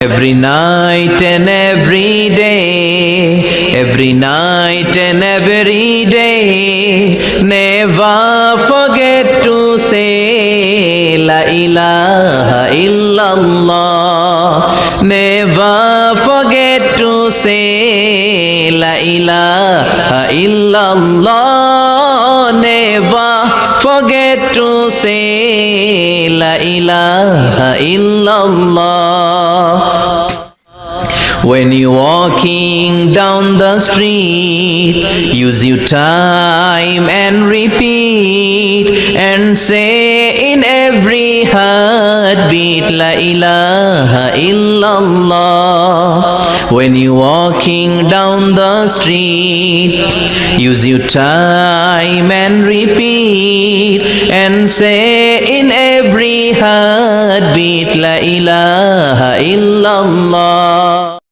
Every night and every day, every night and every day, never forget to say La ilaha illallah. Never forget to say La ilaha illallah. Never forget to say La ilaha illallah. When you're walking down the street, use your time and repeat and say in every heartbeat La ilaha illallah. When you're walking down the street, use your time and repeat and say in every heartbeat La ilaha illallah.